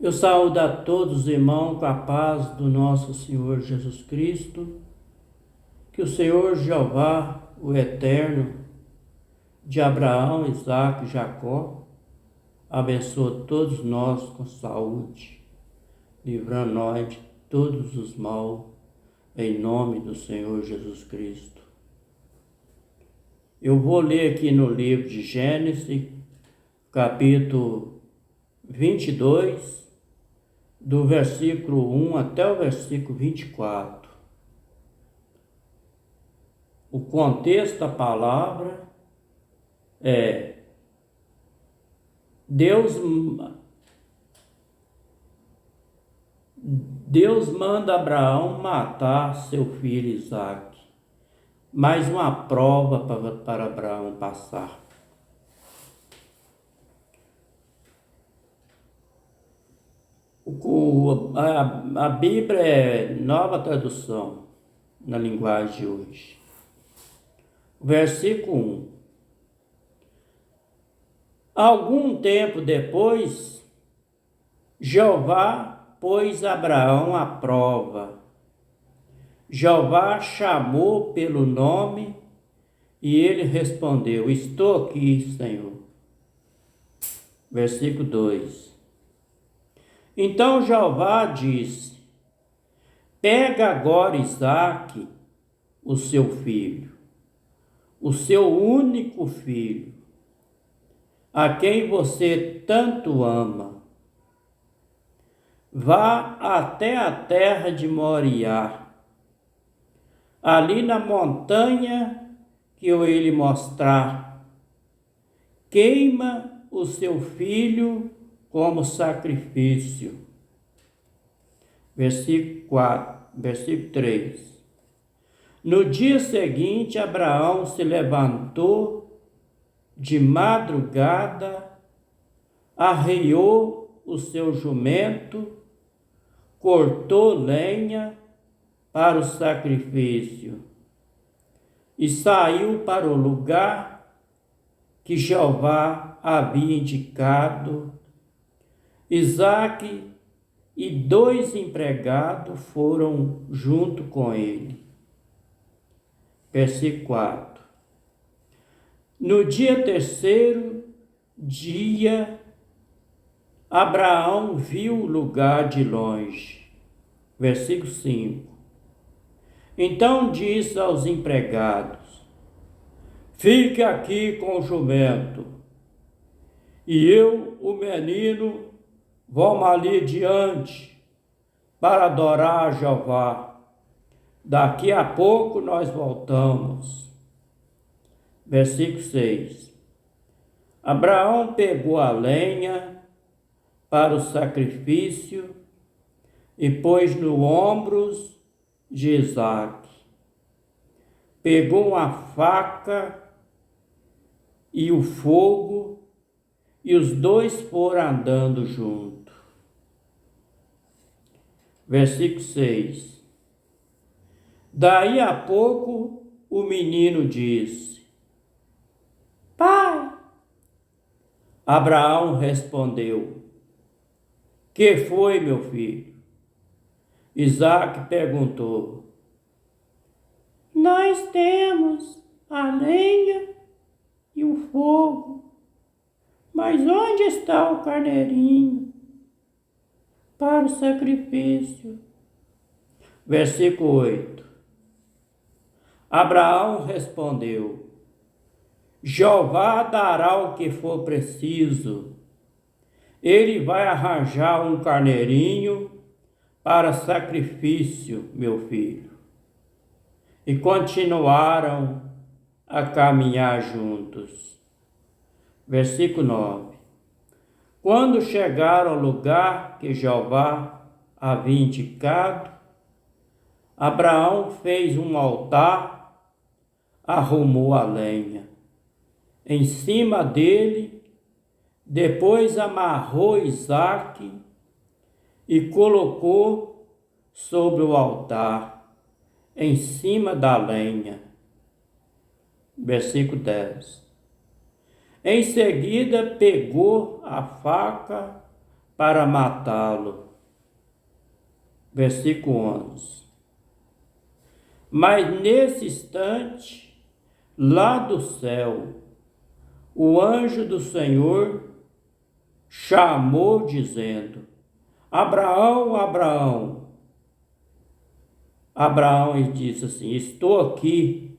Eu saúdo a todos os irmãos com a paz do nosso Senhor Jesus Cristo. Que o Senhor Jeová, o Eterno, de Abraão, Isaque e Jacó, abençoe todos nós com saúde, livrando nós de todos os maus, em nome do Senhor Jesus Cristo. Eu vou ler aqui no livro de Gênesis, capítulo 22, do versículo 1 até o versículo 24. O contexto da palavra é: Deus manda Abraão matar seu filho Isaque. Mais uma prova para Abraão passar. A Bíblia é nova tradução na linguagem de hoje. Versículo 1. Algum tempo depois, Jeová pôs Abraão à prova. Jeová chamou pelo nome e ele respondeu: Estou aqui, Senhor. Versículo 2. Então Jeová disse: Pega agora Isaque, o seu filho, o seu único filho, a quem você tanto ama. Vá até a terra de Moriá, ali na montanha que eu lhe mostrar. Queima o seu filho como sacrifício. Versículo 3. No dia seguinte, Abraão se levantou de madrugada, arreou o seu jumento, cortou lenha para o sacrifício e saiu para o lugar que Jeová havia indicado. Isaque e 2 empregados foram junto com ele. Versículo 4. No dia terceiro dia, Abraão viu o lugar de longe. Versículo 5. Então disse aos empregados: Fique aqui com o jumento, e eu, o menino, vamos ali diante para adorar a Jeová. Daqui a pouco nós voltamos. Versículo 6. Abraão pegou a lenha para o sacrifício e pôs no ombros de Isaque. Pegou uma faca e o fogo, e os 2 foram andando juntos. Versículo 6. Daí a pouco o menino disse: Pai. Abraão respondeu: Que foi, meu filho? Isaque perguntou: Nós temos a lenha e o fogo, mas onde está o carneirinho para o sacrifício? Versículo 8. Abraão respondeu: Jeová dará o que for preciso. Ele vai arranjar um carneirinho para sacrifício, meu filho. E continuaram a caminhar juntos. Versículo 9. Quando chegaram ao lugar que Jeová havia indicado, Abraão fez um altar, arrumou a lenha em cima dele, depois amarrou Isaque e colocou sobre o altar, em cima da lenha. Versículo 10. Em seguida pegou a faca para matá-lo. Versículo 11. Mas nesse instante, lá do céu, o anjo do Senhor chamou, dizendo: Abraão, Abraão. Abraão disse assim: Estou aqui.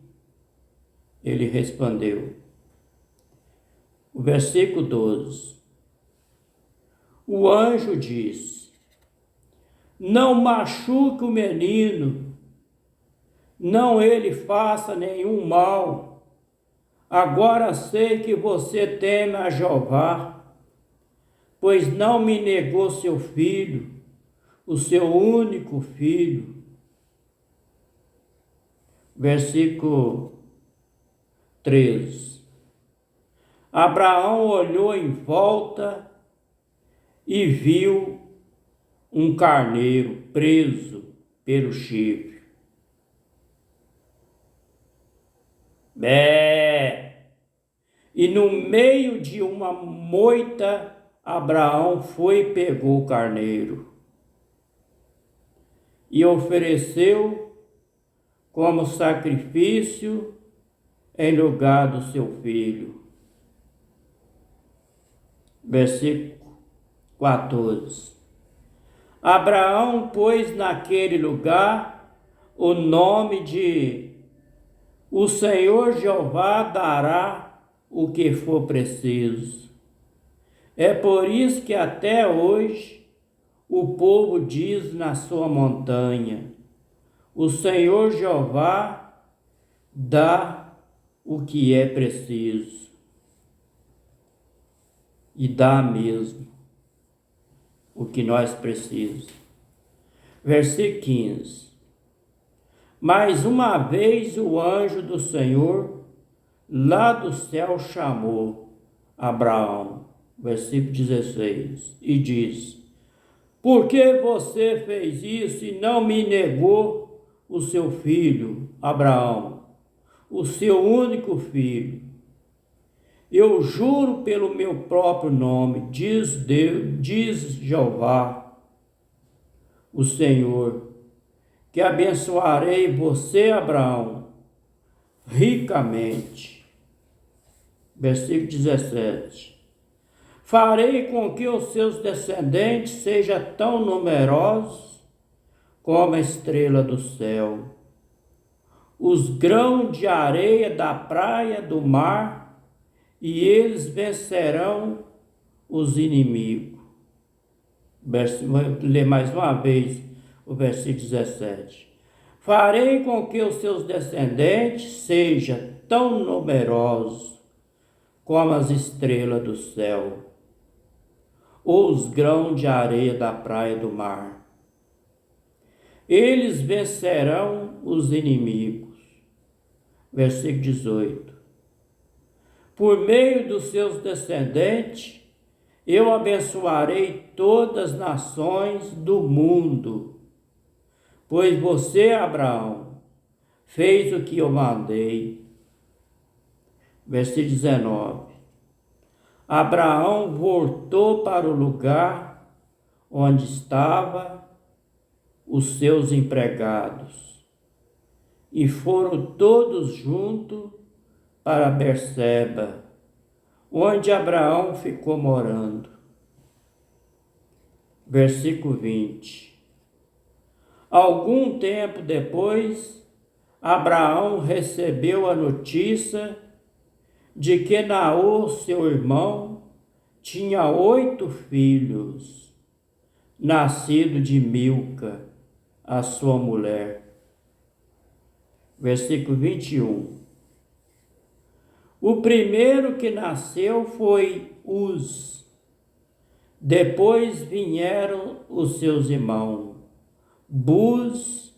Ele respondeu. O versículo 12. O anjo disse: Não machuque o menino, não ele faça nenhum mal. Agora sei que você teme a Jeová, pois não me negou seu filho, o seu único filho. Versículo 13. Abraão olhou em volta e viu um carneiro preso pelo chifre. Bé! E no meio de uma moita, Abraão foi e pegou o carneiro e ofereceu como sacrifício em lugar do seu filho. Versículo 14. Abraão pôs naquele lugar o nome de: O Senhor Jeová dará o que for preciso. É por isso que até hoje o povo diz na sua montanha: O Senhor Jeová dá o que é preciso. E dá mesmo o que nós precisamos. Versículo 15. Mais uma vez o anjo do Senhor lá do céu chamou Abraão. Versículo 16. E diz: Por que você fez isso e não me negou o seu filho, Abraão, o seu único filho? Eu juro pelo meu próprio nome, diz Deus, diz Jeová, o Senhor, que abençoarei você, Abraão, ricamente. Versículo 17. Farei com que os seus descendentes sejam tão numerosos como a estrela do céu, os grãos de areia da praia do mar, e eles vencerão os inimigos. Vou ler mais uma vez o versículo 17. Farei com que os seus descendentes sejam tão numerosos como as estrelas do céu, ou os grãos de areia da praia do mar. Eles vencerão os inimigos. Versículo 18. Por meio dos seus descendentes, eu abençoarei todas as nações do mundo, pois você, Abraão, fez o que eu mandei. Versículo 19. Abraão voltou para o lugar onde estavam os seus empregados, e foram todos juntos para Berseba, onde Abraão ficou morando. Versículo 20. Algum tempo depois, Abraão recebeu a notícia de que Naor, seu irmão, tinha 8 filhos, nascidos de Milca, a sua mulher. Versículo 21. O primeiro que nasceu foi Uz. Depois vieram os seus irmãos, Buz,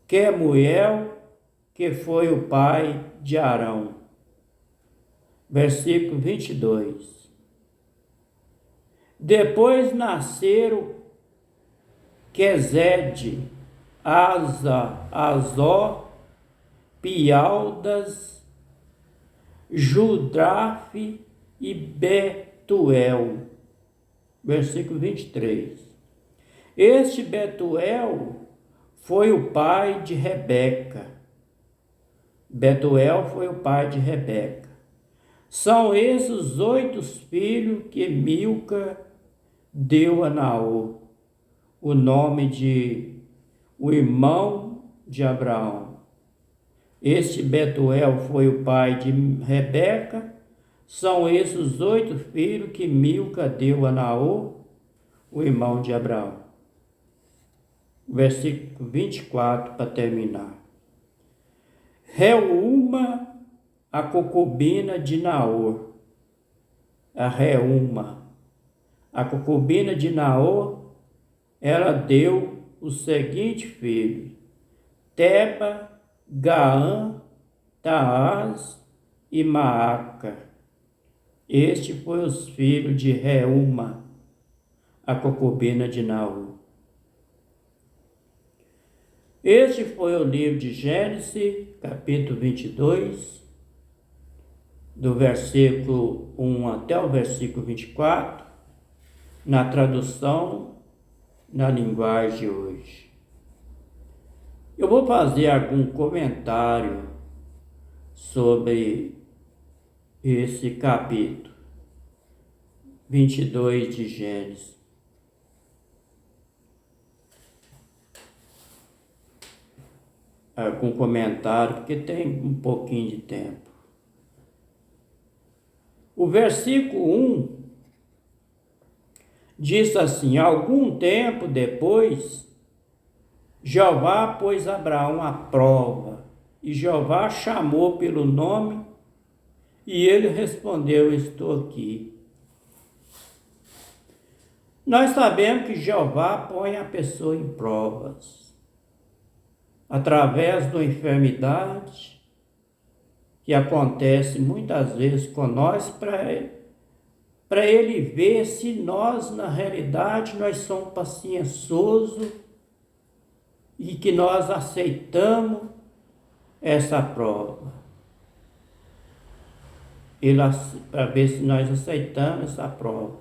Quemuel, que foi o pai de Arão. Versículo 22. Depois nasceram Quezede, Asa, Azó, Pialdas, Judrafe e Betuel. versículo 23. Este Betuel foi o pai de Rebeca. Betuel foi o pai de Rebeca. São esses os 8 filhos que Milca deu a Naor, o nome de o irmão de Abraão. Este Betuel foi o pai de Rebeca. São esses os 8 filhos que Milca deu a Naor, o irmão de Abraão. Versículo 24 para terminar. Reúma, a concubina de Naor. A Reúma, a concubina de Naor, ela deu os seguintes filhos: Teba, Gaã, Taás e Maaca. Este foi os filhos de Reúma, a concubina de Naor. Este foi o livro de Gênesis, capítulo 22, do versículo 1 até o versículo 24, na tradução na linguagem de hoje. Eu vou fazer algum comentário sobre esse capítulo 22 de Gênesis. Algum comentário, porque tem um pouquinho de tempo. O versículo 1 diz assim: algum tempo depois, Jeová pôs Abraão à prova, e Jeová chamou pelo nome, e ele respondeu: estou aqui. Nós sabemos que Jeová põe a pessoa em provas, através da enfermidade que acontece muitas vezes com nós, para ele ver se nós, na realidade, nós somos paciençosos e que nós aceitamos essa prova. Para ver se nós aceitamos essa prova.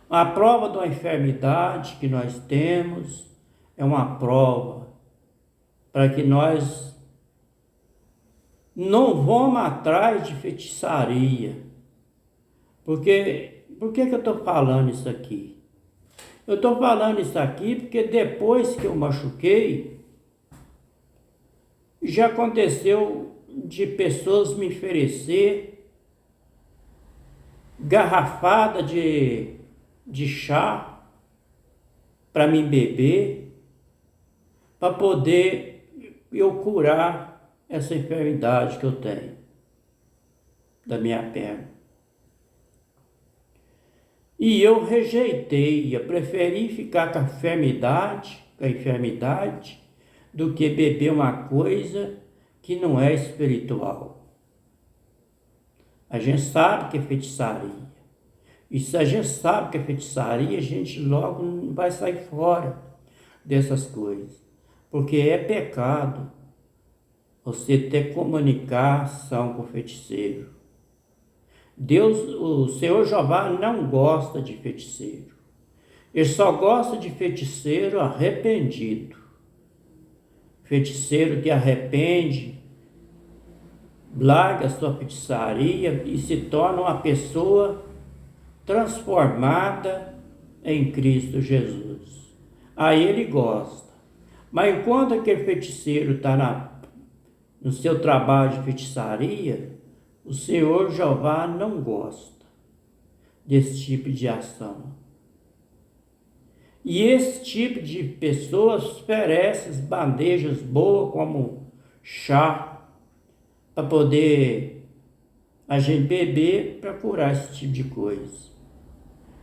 A prova da enfermidade que nós temos é uma prova para que nós não vamos atrás de feitiçaria. Por que eu estou falando isso aqui? Eu estou falando isso aqui porque depois que eu machuquei, já aconteceu de pessoas me oferecer garrafada de chá para mim beber, para poder eu curar essa enfermidade que eu tenho da minha perna. E eu rejeitei, eu preferi ficar com a enfermidade, do que beber uma coisa que não é espiritual. A gente sabe que é feitiçaria. E se a gente sabe que é feitiçaria, a gente logo não vai sair fora dessas coisas. Porque é pecado você ter comunicação com o feiticeiro. O Senhor Jeová não gosta de feiticeiro. Ele só gosta de feiticeiro arrependido. Feiticeiro que arrepende, larga a sua feitiçaria e se torna uma pessoa transformada em Cristo Jesus. Aí ele gosta. Mas enquanto aquele feiticeiro está no seu trabalho de feitiçaria, o Senhor Jeová não gosta desse tipo de ação. E esse tipo de pessoas oferece bandejas boas como chá, para poder a gente beber para curar esse tipo de coisa.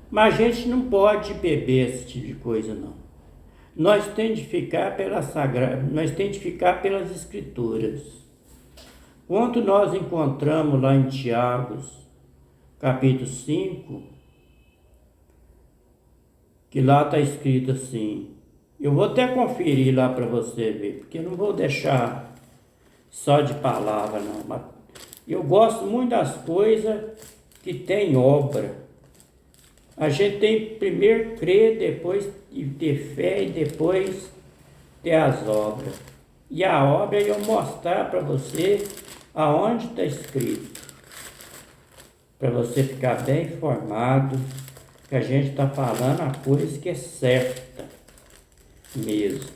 Mas a gente não pode beber esse tipo de coisa, não. Nós temos de ficar pelas Escrituras. Quando nós encontramos lá em Tiago, capítulo 5, que lá está escrito assim, eu vou até conferir lá para você ver, porque eu não vou deixar só de palavra, não. Eu gosto muito das coisas que tem obra. A gente tem que primeiro crer, depois ter fé e depois ter as obras. E a obra é eu mostrar para você aonde está escrito, para você ficar bem informado que a gente está falando a coisa que é certa mesmo.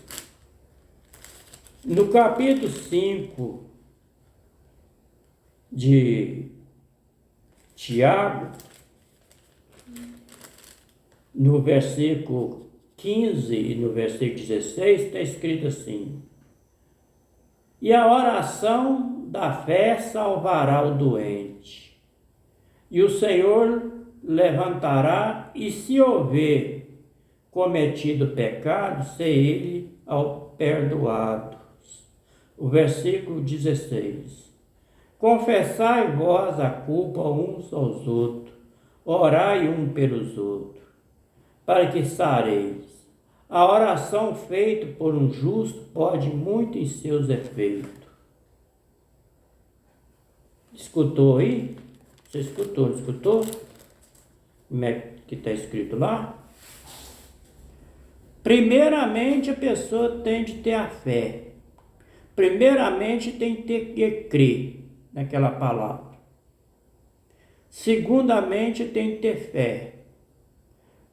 No capítulo 5 de Tiago, no versículo 15 e no versículo 16, está escrito assim: e a oração da fé salvará o doente, e o Senhor levantará, e se houver cometido pecado, se ele ao perdoado. O versículo 16: confessai vós a culpa uns aos outros, orai um pelos outros, para que sareis. A oração feita por um justo pode muito em seus efeitos. Escutou aí? Você escutou, não escutou? Como é que está escrito lá? Primeiramente, a pessoa tem de ter a fé. Primeiramente, tem que ter que crer naquela palavra. Segundamente, tem que ter fé.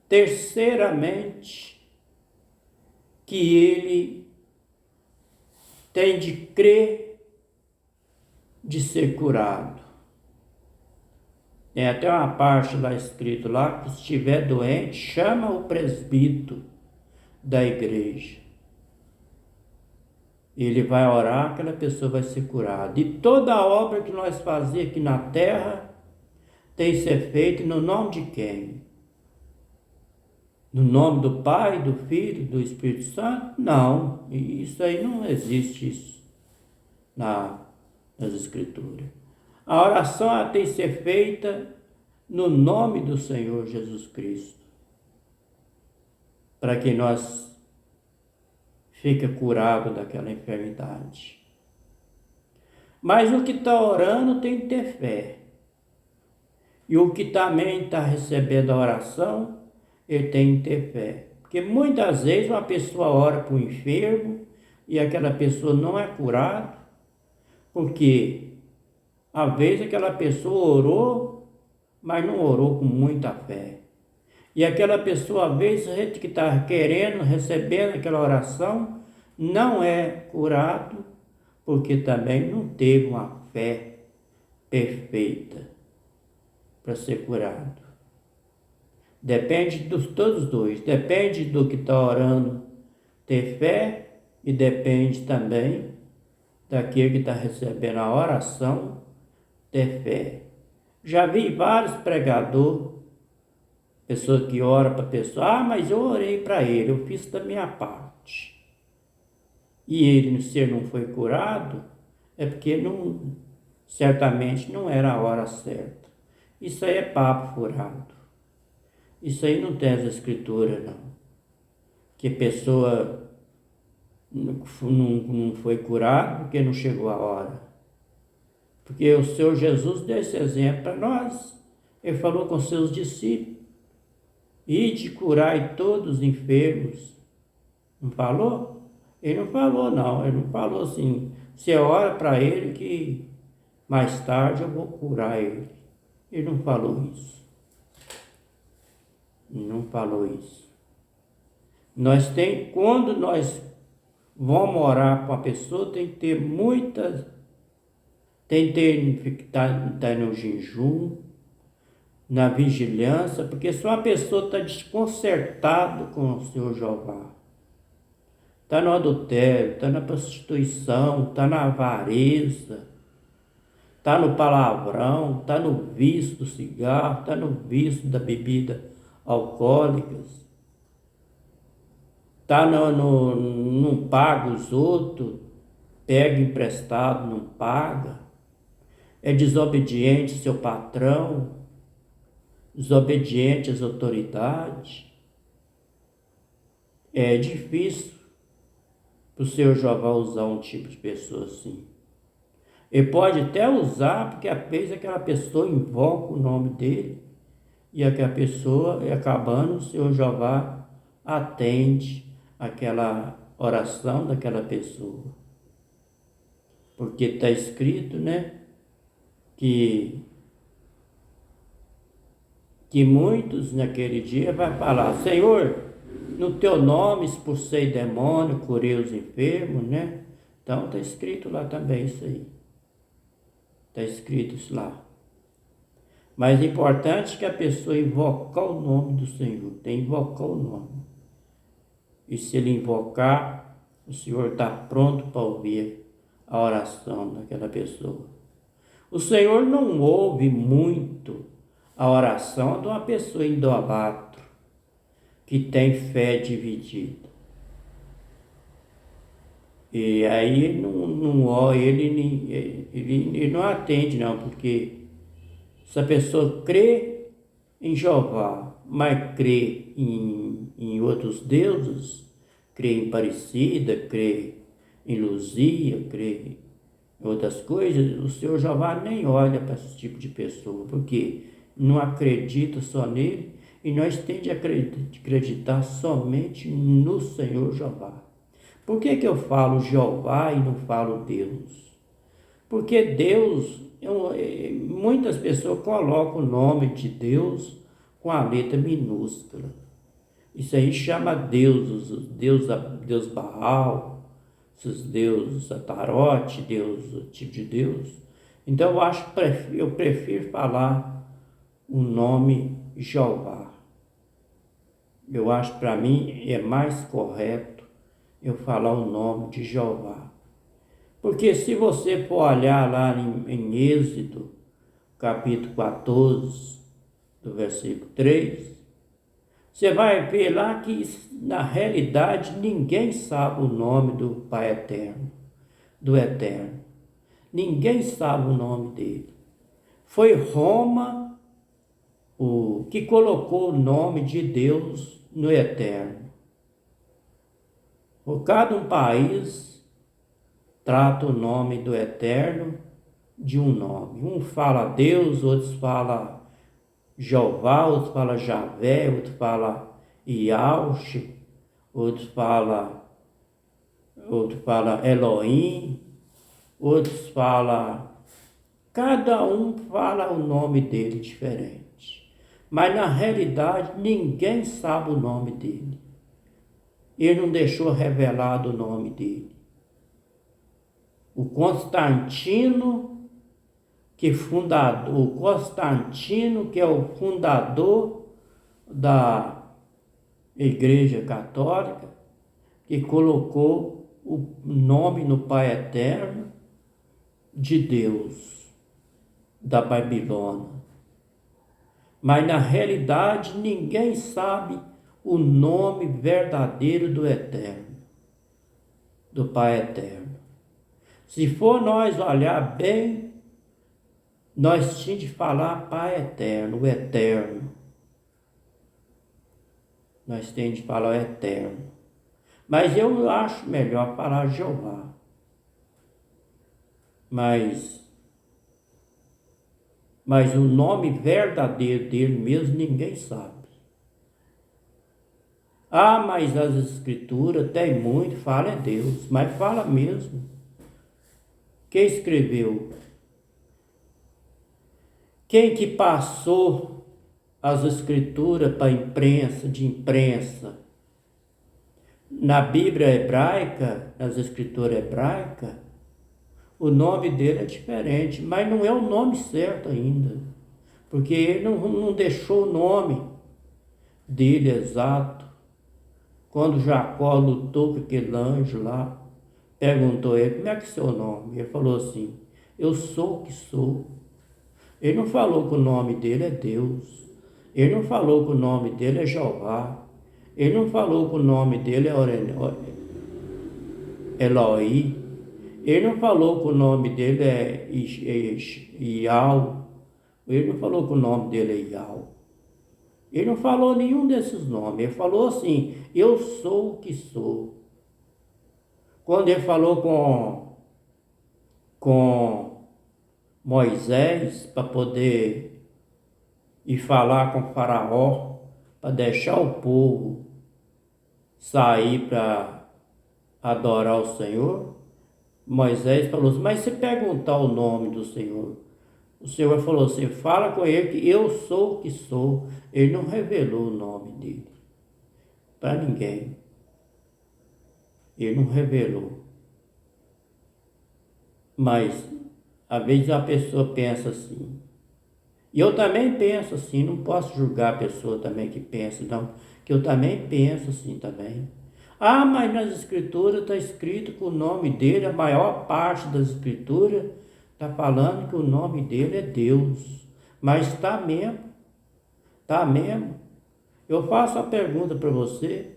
Terceiramente, que ele tem de crer de ser curado. Tem até uma parte lá escrito lá que se estiver doente, chama o presbítero da igreja. Ele vai orar, aquela pessoa vai ser curada. E toda a obra que nós fazemos aqui na terra tem que ser feita no nome de quem? No nome do Pai, do Filho, do Espírito Santo? Não, isso aí não existe isso nas Escrituras. A oração ela tem que ser feita no nome do Senhor Jesus Cristo, para que nós fique curado daquela enfermidade. Mas o que está orando tem que ter fé. E o que também está recebendo a oração, ele tem que ter fé. Porque muitas vezes uma pessoa ora para o enfermo e aquela pessoa não é curada, porque às vezes aquela pessoa orou, mas não orou com muita fé. E aquela pessoa, às vezes, a gente que está querendo, recebendo aquela oração, não é curado, porque também não teve uma fé perfeita para ser curado. Depende dos todos dois. Depende do que está orando ter fé e depende também daquele que está recebendo a oração ter fé. Já vi vários pregadores, pessoa que ora para a pessoa, mas eu orei para ele, eu fiz da minha parte. E ele, se ele não foi curado, é porque certamente não era a hora certa. Isso aí é papo furado. Isso aí não tem as escrituras, não. Que a pessoa não foi curada porque não chegou a hora. Porque o Senhor Jesus deu esse exemplo para nós. Ele falou com seus discípulos: ide curai todos os enfermos. Não falou? Ele não falou, não. Ele não falou assim: você ora para ele que mais tarde eu vou curar ele. Ele não falou isso. Não falou isso. Quando nós vamos orar para uma pessoa, tem que ter muitas, tem que estar no jejum, na vigilância, porque se uma pessoa está desconcertada com o Senhor Jeová, está no adultério, está na prostituição, está na avareza, está no palavrão, está no vício do cigarro, está no vício da bebida alcoólicas, está não paga os outros, pega emprestado, não paga, é desobediente ao seu patrão, desobediente às autoridades. É difícil para o Senhor Jeová usar um tipo de pessoa assim. Ele pode até usar, porque às vezes aquela pessoa invoca o nome dele, e aquela pessoa, acabando, o Senhor Jeová atende aquela oração daquela pessoa. Porque está escrito, né, que muitos naquele dia vai falar: Senhor, no teu nome expulsei demônio, curei os enfermos, né? Então está escrito lá também isso aí. Está escrito isso lá. Mas é importante que a pessoa invocar o nome do Senhor. Tem que invocar o nome. E se ele invocar, o Senhor está pronto para ouvir a oração daquela pessoa. O Senhor não ouve muito a oração de uma pessoa idolatra, que tem fé dividida. E aí ele não atende não, porque se a pessoa crê em Jeová, mas crê em outros deuses, crê em Aparecida, crê em Luzia, crê em outras coisas, o Senhor Jeová nem olha para esse tipo de pessoa, porque não acredita só nele, e nós temos de acreditar somente no Senhor Jeová. Por que eu falo Jeová e não falo Deus? Porque Deus, muitas pessoas colocam o nome de Deus com a letra minúscula. Isso aí chama Deus Baal, esses deuses Atarote, tipo de Deus. Então eu prefiro falar o nome Jeová. Eu acho, para mim é mais correto eu falar o nome de Jeová. Porque se você for olhar lá em Êxodo, capítulo 14, do versículo 3, você vai ver lá que, na realidade, ninguém sabe o nome do Pai Eterno, do Eterno. Ninguém sabe o nome dele. Foi Roma que colocou o nome de Deus no Eterno. Por cada um país trata o nome do Eterno de um nome. Um fala Deus, outros falam Jeová, outros falam Javé, outros falam Yahweh, outros falam Elohim, outros falam... Cada um fala o nome dele diferente. Mas na realidade ninguém sabe o nome dele. Ele não deixou revelado o nome dele. O Constantino, que é o fundador da Igreja Católica, que colocou o nome no Pai Eterno de Deus, da Babilônia. Mas na realidade ninguém sabe o nome verdadeiro do Eterno, do Pai Eterno. Se for nós olhar bem, nós tínhamos de falar Pai Eterno, o Eterno. Nós temos de falar o Eterno. Mas eu acho melhor falar Jeová. Mas o nome verdadeiro dele mesmo ninguém sabe. Ah, mas as escrituras tem muito, fala é Deus, mas fala mesmo. Quem escreveu? Quem que passou as escrituras para de imprensa? Na Bíblia hebraica, nas escrituras hebraicas, o nome dele é diferente, mas não é o nome certo ainda, porque ele não deixou o nome dele exato. Quando Jacó lutou com aquele anjo lá, perguntou a ele: como é que é o seu nome? Ele falou assim: eu sou o que sou. Ele não falou que o nome dele é Deus. Ele não falou que o nome dele é Jeová. Ele não falou que o nome dele é Eloí. Ele não falou que o nome dele é Iau. Ele não falou que o nome dele é Iau. Ele não falou nenhum desses nomes. Ele falou assim: eu sou o que sou. Quando ele falou com Moisés para poder e falar com Faraó para deixar o povo sair para adorar o Senhor, Moisés falou assim, mas se perguntar o nome do Senhor, o Senhor falou assim, fala com ele que eu sou o que sou. Ele não revelou o nome dele para ninguém. Ele não revelou. Mas, às vezes a pessoa pensa assim. E eu também penso assim, não posso julgar a pessoa também que pensa, não. Que eu também penso assim também. Ah, mas nas escrituras está escrito que o nome dele, a maior parte das escrituras, está falando que o nome dele é Deus. Mas está mesmo. Está mesmo. Eu faço a pergunta para você.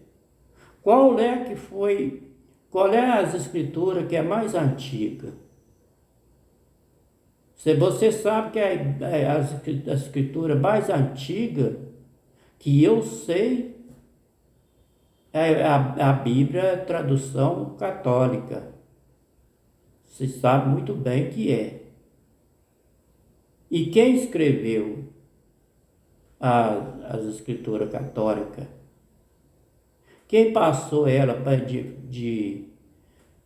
Qual é as escrituras que é mais antiga? Se você sabe que a escritura mais antiga que eu sei é a Bíblia, tradução católica. Você sabe muito bem que é. E quem escreveu as escrituras católicas? Quem passou ela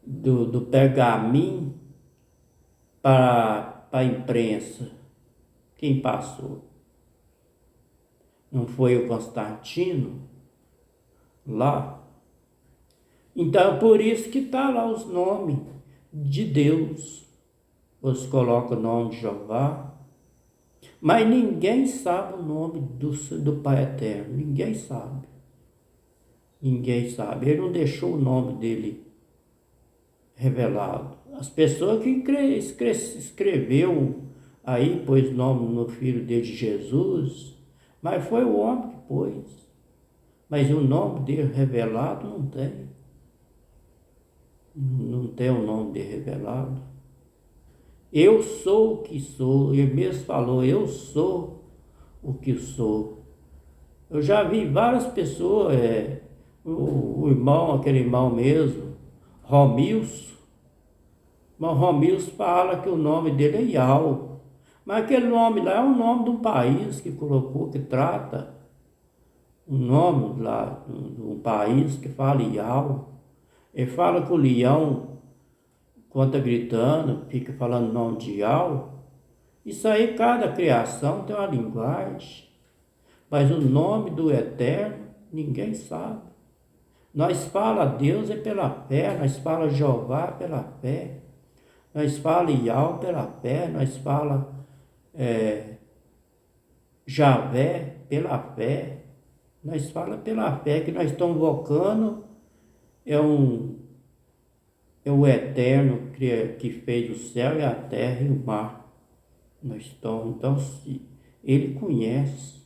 do pergaminho para a imprensa? Quem passou? Não foi o Constantino lá? Então, por isso que está lá os nomes de Deus. Você coloca o nome de Jeová, mas ninguém sabe o nome do Pai Eterno. Ninguém sabe. Ninguém sabe. Ele não deixou o nome dele revelado. As pessoas que escreveu aí, pôs nome no filho dele, Jesus, mas foi o homem que pôs. Mas o nome dele revelado não tem. Não tem o nome dele revelado. Eu sou o que sou. Ele mesmo falou, eu sou o que sou. Eu já vi várias pessoas, o irmão, aquele irmão mesmo, Romilson. Mas Romilson fala que o nome dele é Yau. Mas aquele nome lá é o nome de um país que colocou, que trata o nome lá de um país que fala Yau. Ele fala que o leão, quando está gritando, fica falando o nome de Yau. Isso aí, cada criação tem uma linguagem. Mas o nome do Eterno, ninguém sabe. Nós fala Deus é pela fé, nós fala Jeová pela fé. Nós fala Yau pela fé, nós fala Javé pela fé. Nós fala pela fé que nós estamos invocando é o Eterno que fez o céu e a terra e o mar. Nós estamos, então, Ele conhece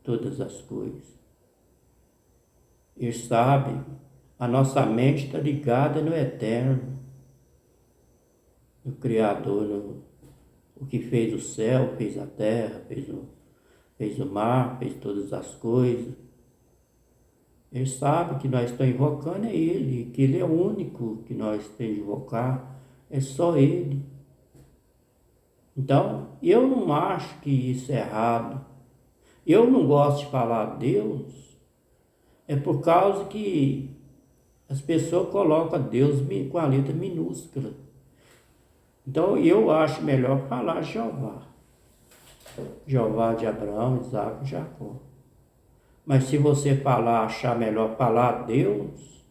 todas as coisas. Ele sabe, a nossa mente está ligada no Eterno, no Criador, o que fez o céu, fez a terra, fez o mar, fez todas as coisas. Ele sabe que nós estamos invocando é Ele, que Ele é o único que nós temos de invocar, é só Ele. Então, eu não acho que isso é errado. Eu não gosto de falar Deus, é por causa que as pessoas colocam Deus com a letra minúscula. Então, eu acho melhor falar Jeová. Jeová de Abraão, Isaac e Jacó. Mas se você achar melhor falar Deus,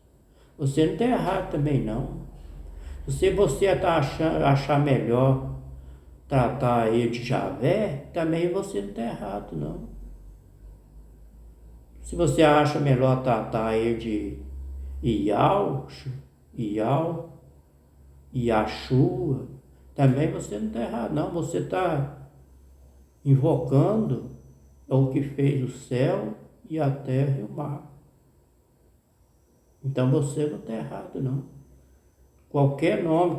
você não está errado também não. Se você achar melhor tratar ele de Javé, também você não está errado não. Se você acha melhor tratar ele de Iau, Yashua, também você não está errado não. Você está invocando o que fez o céu e a terra e o mar. Então você não está errado não. Qualquer nome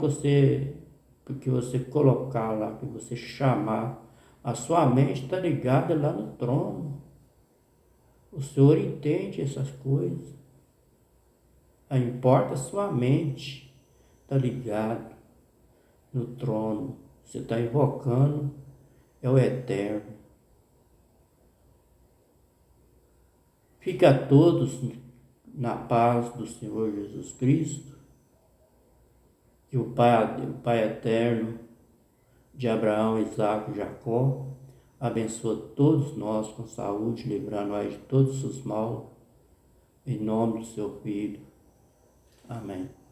que você colocar lá, que você chamar, a sua mente está ligada lá no trono. O Senhor entende essas coisas. Importa a sua mente está ligada no trono. Você está invocando é o Eterno. Fique a todos na paz do Senhor Jesus Cristo. Que o Pai eterno de Abraão, Isaque e Jacó abençoa todos nós com saúde, livrando-nós de todos os males, em nome do seu Filho. Amém.